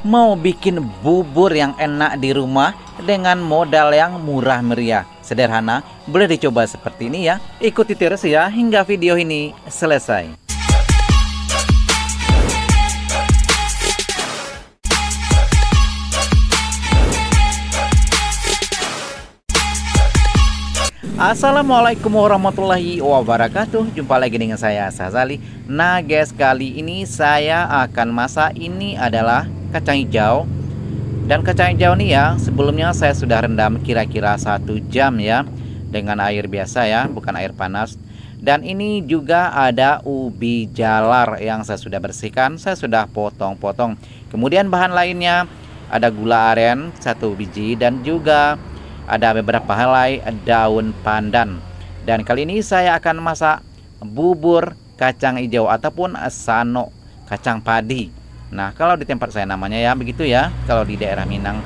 Mau bikin bubur yang enak di rumah dengan modal yang murah meriah, sederhana, boleh dicoba seperti ini ya. Ikuti terus ya hingga video ini selesai. Assalamualaikum warahmatullahi wabarakatuh. Jumpa lagi dengan saya Sazali. Nah guys, kali ini saya akan masak. Ini adalah kacang hijau. Dan kacang hijau ini ya, sebelumnya saya sudah rendam kira-kira 1 jam ya, dengan air biasa ya, bukan air panas. Dan ini juga ada ubi jalar yang saya sudah bersihkan, saya sudah potong-potong. Kemudian bahan lainnya ada gula aren 1 biji, dan juga ada beberapa helai daun pandan. Dan kali ini saya akan masak bubur kacang hijau ataupun sano kacang padi. Nah, kalau di tempat saya namanya ya begitu ya, kalau di daerah Minang.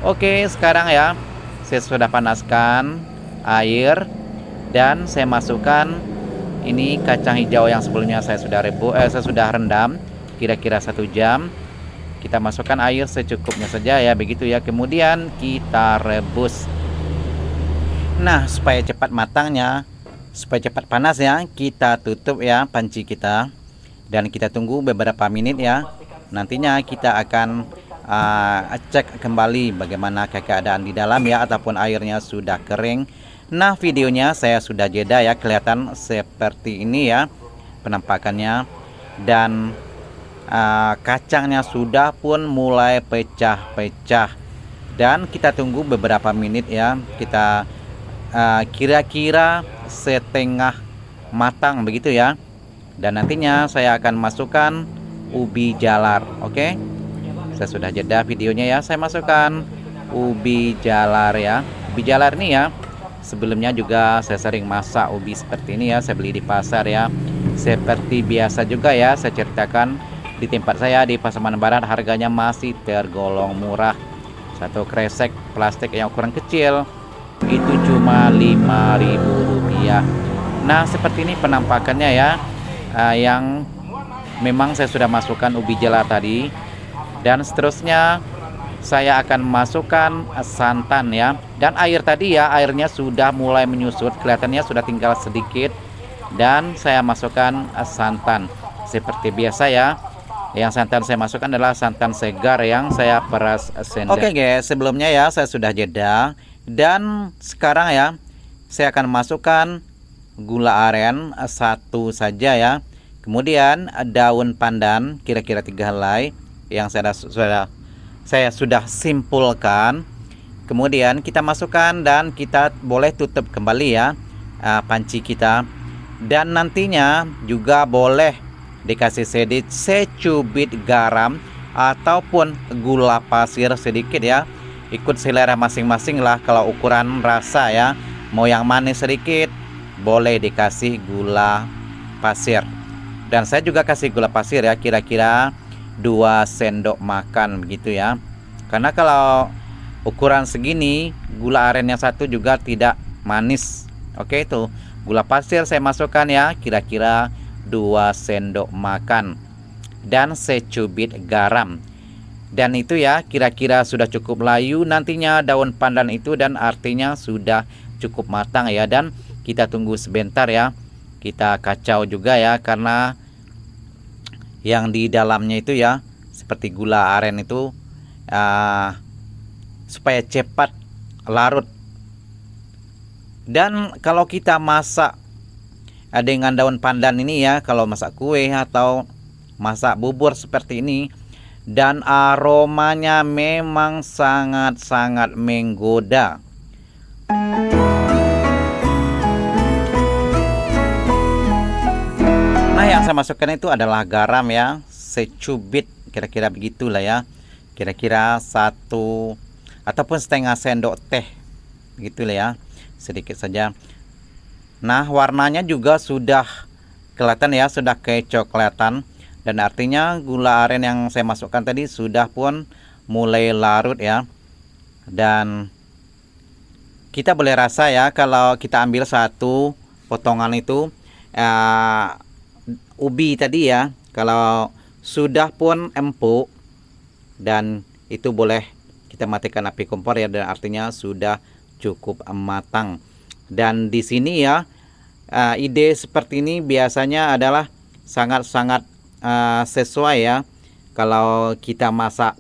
Oke, sekarang ya saya sudah panaskan air dan saya masukkan ini kacang hijau yang sebelumnya saya sudah rendam kira-kira 1 jam. Kita masukkan air secukupnya saja ya, begitu ya. Kemudian kita rebus. Nah, supaya cepat matangnya, supaya cepat panasnya, kita tutup ya panci kita dan kita tunggu beberapa menit ya. Nantinya kita akan cek kembali bagaimana keadaan di dalam ya, ataupun airnya sudah kering. Nah, videonya saya sudah jeda ya, kelihatan seperti ini ya penampakannya. Dan kacangnya sudah pun mulai pecah-pecah. Dan kita tunggu beberapa menit ya, kita kira-kira setengah matang begitu ya. Dan nantinya saya akan masukkan ubi jalar. Oke, saya sudah jeda videonya ya. Saya masukkan ubi jalar ya. Ubi jalar ini ya, sebelumnya juga saya sering masak ubi seperti ini ya, saya beli di pasar ya. Seperti biasa juga ya, saya ceritakan di tempat saya di Pasaman Barat harganya masih tergolong murah. Satu kresek plastik yang ukuran kecil itu cuma Rp5.000. Nah, seperti ini penampakannya ya, yang memang saya sudah masukkan ubi jalar tadi. Dan seterusnya saya akan masukkan santan ya. Dan air tadi ya, airnya sudah mulai menyusut, kelihatannya sudah tinggal sedikit. Dan saya masukkan santan seperti biasa ya. Yang santan saya masukkan adalah santan segar yang saya peras sendok. Oke guys, sebelumnya ya saya sudah jeda. Dan sekarang ya saya akan masukkan gula aren 1 saja ya. Kemudian daun pandan kira-kira 3 helai yang saya sudah simpulkan. Kemudian kita masukkan dan kita boleh tutup kembali ya panci kita. Dan nantinya juga boleh dikasih secubit garam ataupun gula pasir sedikit ya. Ikut selera masing-masing lah kalau ukuran rasa ya. Mau yang manis sedikit, boleh dikasih gula pasir. Dan saya juga kasih gula pasir ya, kira-kira 2 sendok makan begitu ya. Karena kalau ukuran segini, gula aren yang 1 juga tidak manis. Oke, itu gula pasir saya masukkan ya, kira-kira 2 sendok makan. Dan secubit garam. Dan itu ya kira-kira sudah cukup layu nantinya daun pandan itu, dan artinya sudah cukup matang ya. Dan kita tunggu sebentar ya, kita kacau juga ya, karena yang di dalamnya itu ya seperti gula aren itu supaya cepat larut. Dan kalau kita masak dengan daun pandan ini ya, kalau masak kue atau masak bubur seperti ini, dan aromanya memang sangat-sangat menggoda. Nah, yang saya masukkan itu adalah garam ya, secubit kira-kira begitulah ya, kira-kira 1 ataupun setengah sendok teh begitulah ya, sedikit saja. Nah, warnanya juga sudah kelihatan ya, sudah kecoklatan. Dan artinya gula aren yang saya masukkan tadi sudah pun mulai larut ya. Dan kita boleh rasa ya, kalau kita ambil 1 potongan itu ubi tadi ya, kalau sudah pun empuk dan itu boleh kita matikan api kompor ya, dan artinya sudah cukup matang. Dan di sini ya, ide seperti ini biasanya adalah sangat-sangat sesuai ya kalau kita masak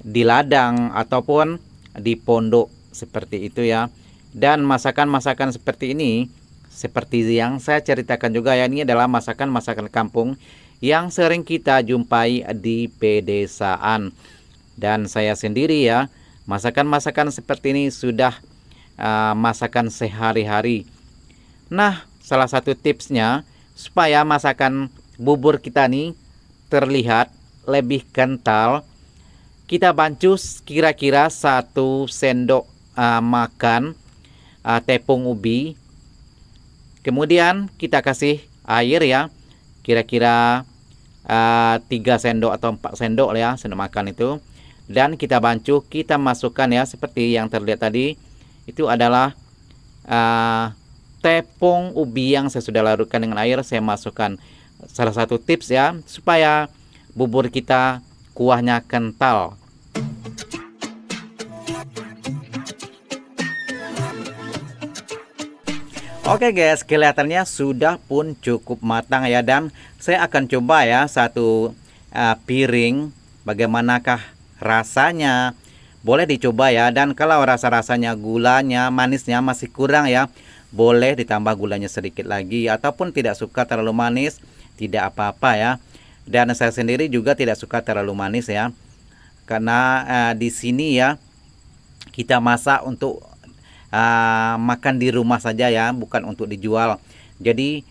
di ladang ataupun di pondok seperti itu ya. Dan masakan-masakan seperti ini, seperti yang saya ceritakan juga ya, ini adalah masakan-masakan kampung yang sering kita jumpai di pedesaan. Dan saya sendiri ya, masakan-masakan seperti ini sudah masakan sehari-hari. Nah, salah satu tipsnya supaya masakan bubur kita nih terlihat lebih kental, kita bancus kira-kira 1 sendok makan tepung ubi. Kemudian kita kasih air ya, kira-kira 3 sendok atau 4 sendok ya, sendok makan itu. Dan kita bancuh, kita masukkan ya, seperti yang terlihat tadi, itu adalah tepung ubi yang saya sudah larutkan dengan air. Saya masukkan, salah satu tips ya, supaya bubur kita kuahnya kental. Oke guys, kelihatannya sudah pun cukup matang ya, dan saya akan coba ya 1 piring. Bagaimanakah rasanya? Boleh dicoba ya, dan kalau rasa-rasanya gulanya, manisnya masih kurang ya, boleh ditambah gulanya sedikit lagi, ataupun tidak suka terlalu manis, tidak apa-apa ya. Dan saya sendiri juga tidak suka terlalu manis ya, karena di sini ya kita masak untuk makan di rumah saja ya, bukan untuk dijual. Jadi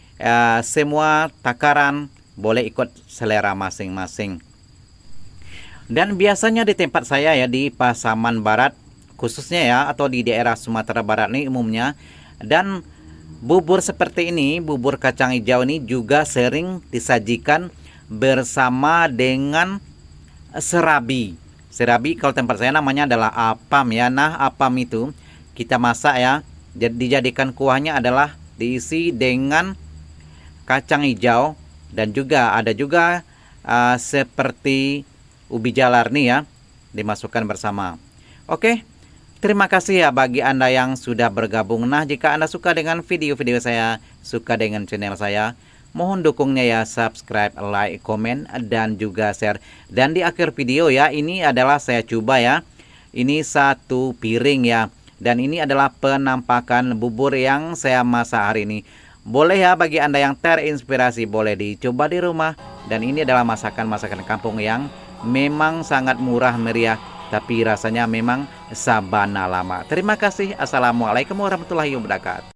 semua takaran boleh ikut selera masing-masing. Dan biasanya di tempat saya ya, di Pasaman Barat khususnya ya, atau di daerah Sumatera Barat nih umumnya, dan bubur seperti ini, bubur kacang hijau ini juga sering disajikan bersama dengan serabi. Serabi kalau tempat saya namanya adalah apam ya. Nah, apam itu kita masak ya, dijadikan kuahnya adalah diisi dengan kacang hijau, dan juga ada juga seperti ubi jalar nih ya, dimasukkan bersama. Oke, terima kasih ya bagi Anda yang sudah bergabung. Nah, jika Anda suka dengan video-video saya, suka dengan channel saya, mohon dukungnya ya, subscribe, like, komen, dan juga share. Dan di akhir video ya, ini adalah saya coba ya, ini 1 piring ya. Dan ini adalah penampakan bubur yang saya masak hari ini. Boleh ya bagi Anda yang terinspirasi, boleh dicoba di rumah. Dan ini adalah masakan-masakan kampung yang memang sangat murah meriah, tapi rasanya memang sabana lama. Terima kasih. Assalamualaikum warahmatullahi wabarakatuh.